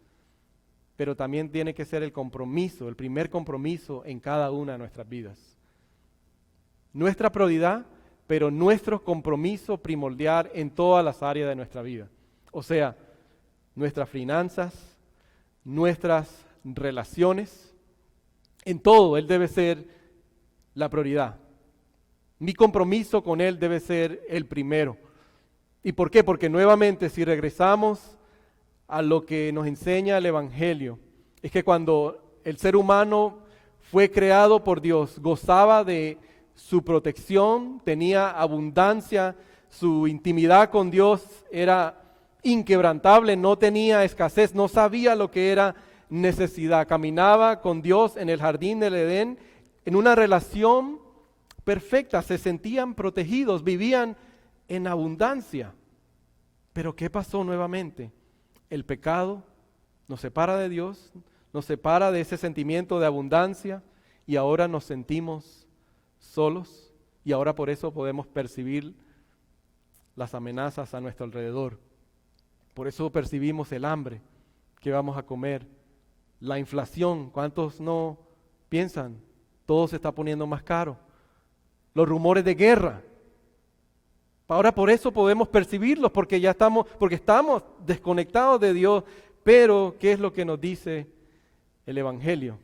pero también tiene que ser el compromiso, el primer compromiso en cada una de nuestras vidas. Nuestra prioridad, pero nuestro compromiso primordial en todas las áreas de nuestra vida. O sea, nuestras finanzas, nuestras relaciones, en todo Él debe ser la prioridad. Mi compromiso con Él debe ser el primero. ¿Y por qué? Porque nuevamente, si regresamos a lo que nos enseña el Evangelio, es que cuando el ser humano fue creado por Dios, gozaba de su protección, tenía abundancia, su intimidad con Dios era inquebrantable, no tenía escasez, no sabía lo que era necesidad. Caminaba con Dios en el jardín del Edén en una relación perfecta, se sentían protegidos, vivían en abundancia. Pero ¿qué pasó nuevamente? El pecado nos separa de Dios, nos separa de ese sentimiento de abundancia y ahora nos sentimos solos y ahora por eso podemos percibir las amenazas a nuestro alrededor. Por eso percibimos el hambre que vamos a comer, la inflación. ¿Cuántos no piensan? Todo se está poniendo más caro. Los rumores de guerra. Ahora por eso podemos percibirlos, porque estamos desconectados de Dios. Pero, ¿qué es lo que nos dice el Evangelio?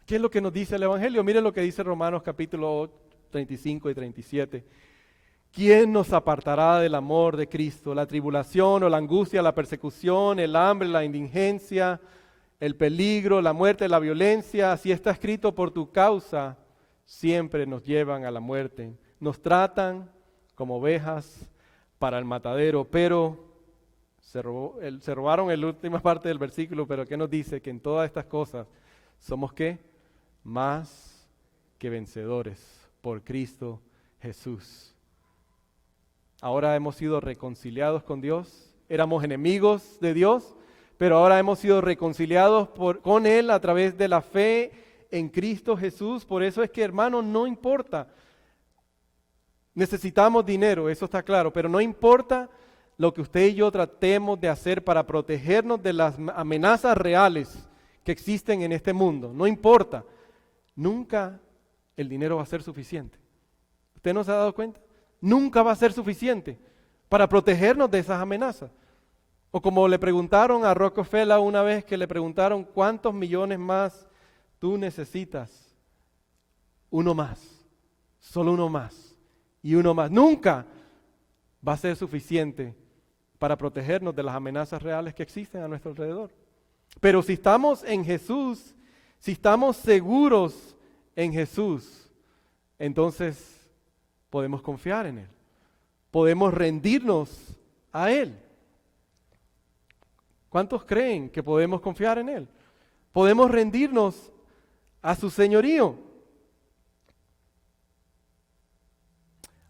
¿Qué es lo que nos dice el Evangelio? Miren lo que dice Romanos capítulo 35 y 37. ¿Quién nos apartará del amor de Cristo? ¿La tribulación o la angustia, la persecución, el hambre, la indigencia, el peligro, la muerte, la violencia? Así está escrito, por tu causa siempre nos llevan a la muerte. Nos tratan como ovejas para el matadero, pero se robaron la última parte del versículo, pero ¿qué nos dice? Que en todas estas cosas somos ¿qué? Más que vencedores por Cristo Jesús. Ahora hemos sido reconciliados con Dios, éramos enemigos de Dios, pero ahora hemos sido reconciliados con Él a través de la fe en Cristo Jesús. Por eso es que, hermanos, no importa. Necesitamos dinero, eso está claro, pero no importa lo que usted y yo tratemos de hacer para protegernos de las amenazas reales que existen en este mundo. No importa. Nunca el dinero va a ser suficiente. ¿Usted no se ha dado cuenta? Nunca va a ser suficiente para protegernos de esas amenazas. O como le preguntaron a Rockefeller una vez, que le preguntaron ¿cuántos millones más tú necesitas? Uno más, solo uno más y uno más. Nunca va a ser suficiente para protegernos de las amenazas reales que existen a nuestro alrededor. Pero si estamos en Jesús, si estamos seguros en Jesús, entonces podemos confiar en Él. Podemos rendirnos a Él. ¿Cuántos creen que podemos confiar en Él? Podemos rendirnos a su señorío.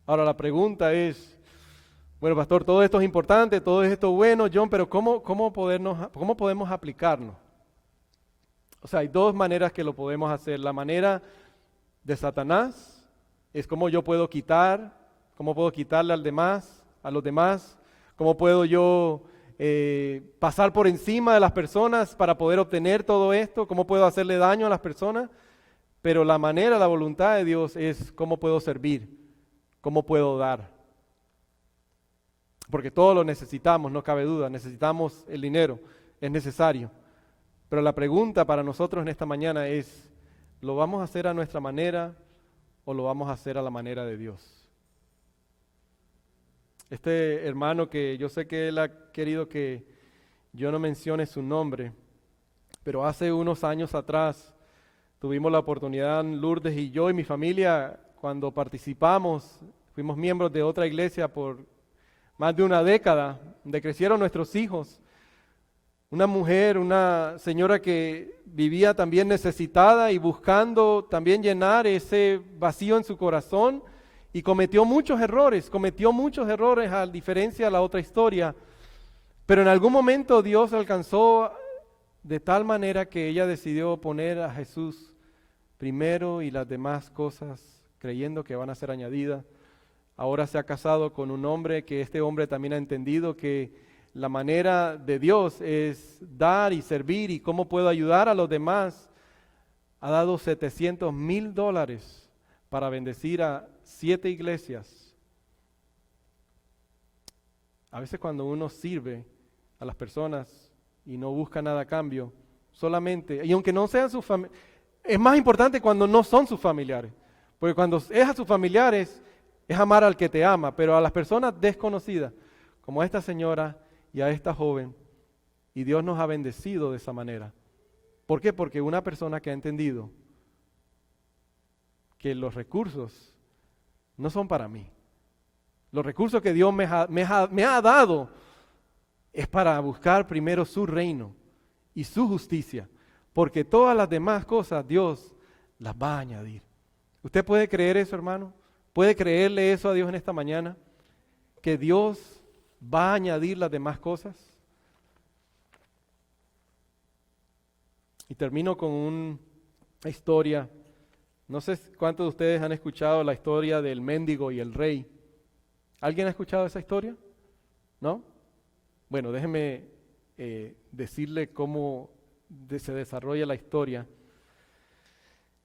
Ahora la pregunta es, bueno, pastor, todo esto es importante, todo esto es bueno, John, pero ¿cómo podemos aplicarnos? O sea, hay dos maneras que lo podemos hacer. La manera de Satanás es cómo yo puedo cómo puedo quitarle a los demás, cómo puedo yo pasar por encima de las personas para poder obtener todo esto, cómo puedo hacerle daño a las personas. Pero la manera, la voluntad de Dios es cómo puedo servir, cómo puedo dar. Porque todos lo necesitamos, no cabe duda, necesitamos el dinero, es necesario. Pero la pregunta para nosotros en esta mañana es, ¿lo vamos a hacer a nuestra manera o lo vamos a hacer a la manera de Dios? Este hermano, que yo sé que él ha querido que yo no mencione su nombre, pero hace unos años atrás tuvimos la oportunidad, Lourdes y yo y mi familia, cuando participamos, fuimos miembros de otra iglesia por más de una década, donde crecieron nuestros hijos. Una mujer, una señora que vivía también necesitada y buscando también llenar ese vacío en su corazón, y cometió muchos errores a diferencia de la otra historia. Pero en algún momento Dios alcanzó de tal manera que ella decidió poner a Jesús primero y las demás cosas, creyendo que van a ser añadidas. Ahora se ha casado con un hombre que este hombre también ha entendido que la manera de Dios es dar y servir y cómo puedo ayudar a los demás, ha dado $700,000 para bendecir a 7 iglesias. A veces cuando uno sirve a las personas y no busca nada a cambio, solamente, y aunque no sean sus familiares, es más importante cuando no son sus familiares, porque cuando es a sus familiares es amar al que te ama, pero a las personas desconocidas, como a esta señora y a esta joven, y Dios nos ha bendecido de esa manera. ¿Por qué? Porque una persona que ha entendido que los recursos no son para mí. Los recursos que Dios me ha dado es para buscar primero su reino y su justicia, porque todas las demás cosas Dios las va a añadir. ¿Usted puede creer eso, hermano? ¿Puede creerle eso a Dios en esta mañana? ¿Que Dios va a añadir las demás cosas? Y termino con una historia. No sé cuántos de ustedes han escuchado la historia del mendigo y el rey. ¿Alguien ha escuchado esa historia? ¿No? Bueno, déjenme decirle cómo se desarrolla la historia.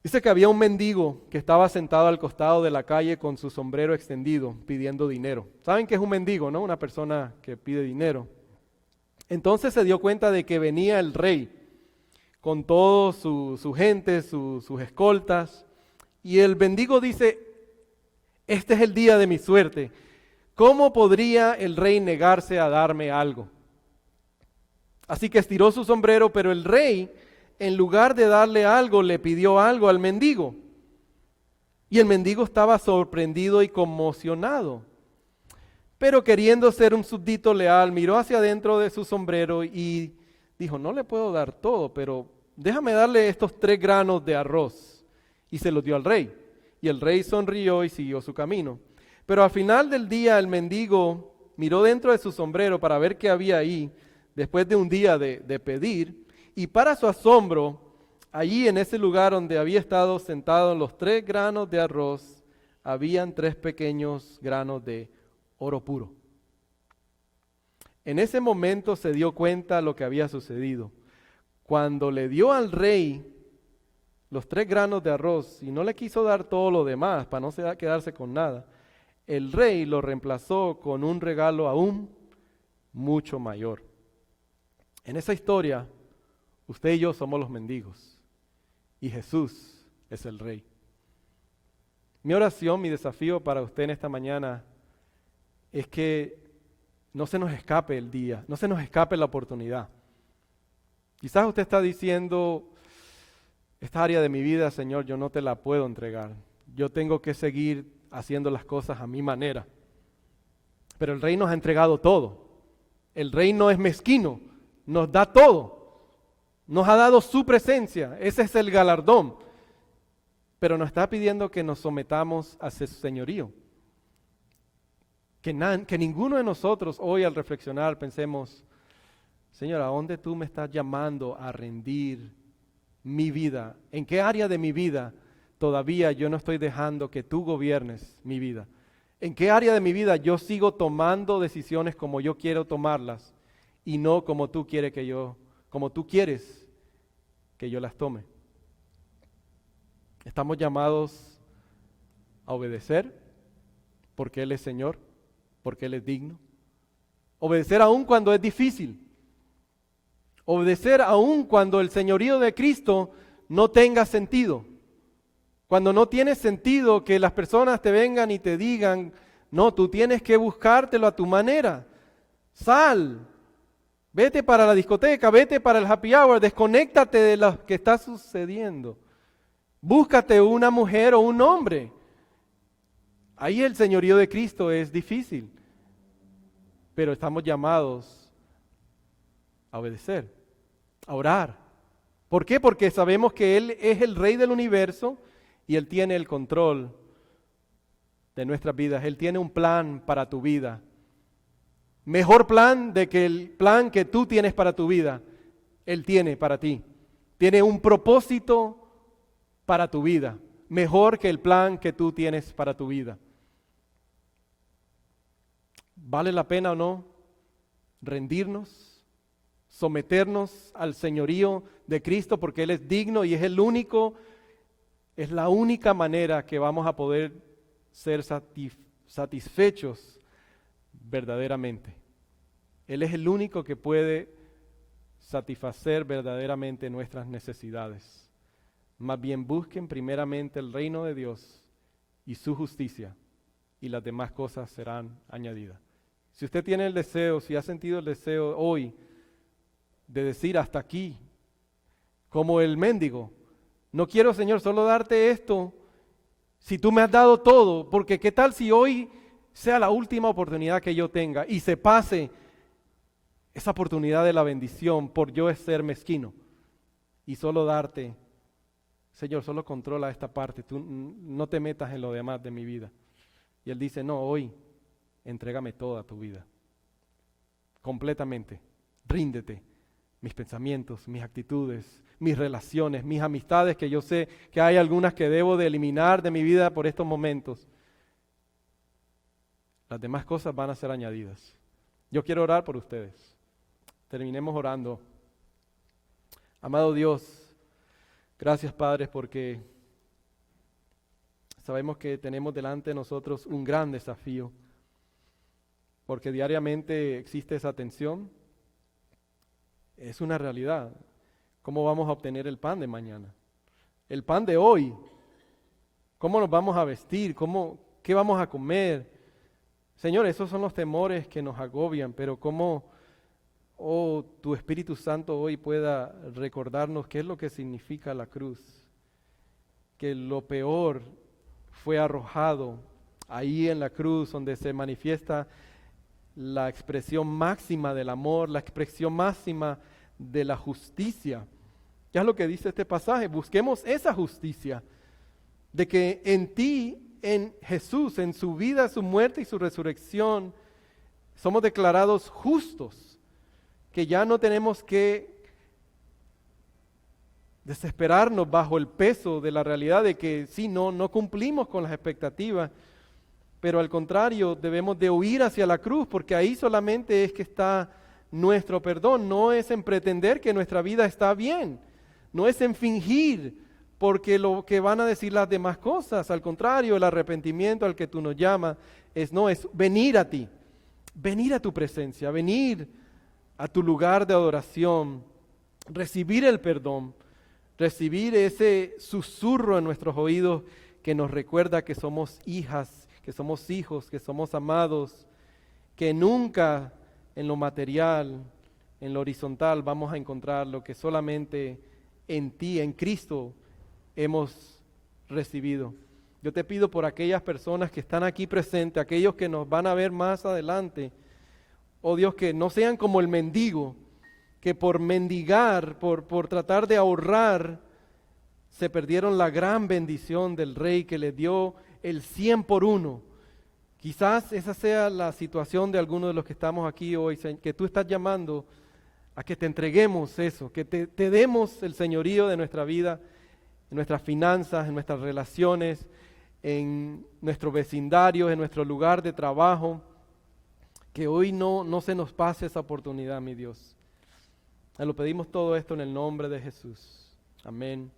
Dice que había un mendigo que estaba sentado al costado de la calle con su sombrero extendido pidiendo dinero. ¿Saben qué es un mendigo, no? Una persona que pide dinero. Entonces se dio cuenta de que venía el rey con toda su gente, sus escoltas, y el mendigo dice: este es el día de mi suerte. ¿Cómo podría el rey negarse a darme algo? Así que estiró su sombrero, pero el rey, en lugar de darle algo, le pidió algo al mendigo. Y el mendigo estaba sorprendido y conmocionado. Pero queriendo ser un súbdito leal, miró hacia adentro de su sombrero y dijo: no le puedo dar todo, pero déjame darle estos 3 granos de arroz. Y se los dio al rey. Y el rey sonrió y siguió su camino. Pero al final del día el mendigo miró dentro de su sombrero para ver qué había ahí, después de un día de pedir, y para su asombro, allí en ese lugar donde había estado sentado los 3 granos de arroz, habían 3 pequeños granos de oro puro. En ese momento se dio cuenta lo que había sucedido. Cuando le dio al rey los 3 granos de arroz y no le quiso dar todo lo demás para no quedarse con nada, el rey lo reemplazó con un regalo aún mucho mayor. En esa historia, usted y yo somos los mendigos y Jesús es el rey. Mi oración, mi desafío para usted en esta mañana es que no se nos escape el día, no se nos escape la oportunidad. Quizás usted está diciendo: esta área de mi vida, Señor, yo no te la puedo entregar. Yo tengo que seguir haciendo las cosas a mi manera. Pero el rey nos ha entregado todo. El rey no es mezquino, nos da todo. Nos ha dado su presencia, ese es el galardón. Pero nos está pidiendo que nos sometamos a su señorío. Que ninguno de nosotros hoy al reflexionar pensemos: Señor, ¿a dónde tú me estás llamando a rendir mi vida? ¿En qué área de mi vida todavía yo no estoy dejando que tú gobiernes mi vida? ¿En qué área de mi vida yo sigo tomando decisiones como yo quiero tomarlas y no como tú quieres que yo las tome? Estamos llamados a obedecer porque Él es Señor, porque Él es digno. Obedecer aún cuando es difícil. Obedecer aún cuando el señorío de Cristo no tenga sentido. Cuando no tiene sentido que las personas te vengan y te digan: no, tú tienes que buscártelo a tu manera. Sal, vete para la discoteca, vete para el happy hour, desconéctate de lo que está sucediendo. Búscate una mujer o un hombre. Ahí el señorío de Cristo es difícil, pero estamos llamados a obedecer, a orar. ¿Por qué? Porque sabemos que Él es el Rey del universo y Él tiene el control de nuestras vidas. Él tiene un plan para tu vida. Mejor plan de que el plan que tú tienes para tu vida, Él tiene para ti. Tiene un propósito para tu vida, mejor que el plan que tú tienes para tu vida. ¿Vale la pena o no rendirnos, someternos al señorío de Cristo, porque Él es digno y es es la única manera que vamos a poder ser satisfechos verdaderamente. Él es el único que puede satisfacer verdaderamente nuestras necesidades. Más bien busquen primeramente el reino de Dios y su justicia, y las demás cosas serán añadidas. Si usted tiene el deseo, si ha sentido el deseo hoy de decir hasta aquí, como el mendigo, no quiero, Señor, solo darte esto, si tú me has dado todo, porque qué tal si hoy sea la última oportunidad que yo tenga y se pase esa oportunidad de la bendición por yo ser mezquino y solo darte, Señor, solo controla esta parte, tú no te metas en lo demás de mi vida. Y Él dice, no, hoy entrégame toda tu vida, completamente, ríndete, mis pensamientos, mis actitudes, mis relaciones, mis amistades, que yo sé que hay algunas que debo de eliminar de mi vida por estos momentos. Las demás cosas van a ser añadidas. Yo quiero orar por ustedes. Terminemos orando. Amado Dios, gracias Padre, porque sabemos que tenemos delante de nosotros un gran desafío, porque diariamente existe esa tensión. Es una realidad. ¿Cómo vamos a obtener el pan de mañana? El pan de hoy. ¿Cómo nos vamos a vestir? ¿Qué vamos a comer? Señor, esos son los temores que nos agobian, pero cómo, tu Espíritu Santo hoy pueda recordarnos qué es lo que significa la cruz. Que lo peor fue arrojado ahí en la cruz, donde se manifiesta la expresión máxima del amor, la expresión máxima de la justicia. ¿Qué es lo que dice este pasaje? Busquemos esa justicia, de que en ti, en Jesús, en su vida, su muerte y su resurrección, somos declarados justos, que ya no tenemos que desesperarnos bajo el peso de la realidad de que sí, no cumplimos con las expectativas, pero al contrario, debemos de huir hacia la cruz, porque ahí solamente es que está nuestro perdón. No es en pretender que nuestra vida está bien, no es en fingir, porque lo que van a decir las demás cosas, al contrario, el arrepentimiento al que tú nos llamas, es venir a ti, venir a tu presencia, venir a tu lugar de adoración, recibir el perdón, recibir ese susurro en nuestros oídos que nos recuerda que somos hijas, que somos hijos, que somos amados, que nunca en lo material, en lo horizontal vamos a encontrar lo que solamente en ti, en Cristo, hemos recibido. Yo te pido por aquellas personas que están aquí presentes, aquellos que nos van a ver más adelante, oh Dios, que no sean como el mendigo, que por mendigar, por tratar de ahorrar, se perdieron la gran bendición del Rey que les dio el 100 por 1. Quizás esa sea la situación de algunos de los que estamos aquí hoy, que tú estás llamando a que te entreguemos eso, que te demos el señorío de nuestra vida, en nuestras finanzas, en nuestras relaciones, en nuestro vecindario, en nuestro lugar de trabajo, que hoy no se nos pase esa oportunidad, mi Dios. Te lo pedimos todo esto en el nombre de Jesús. Amén.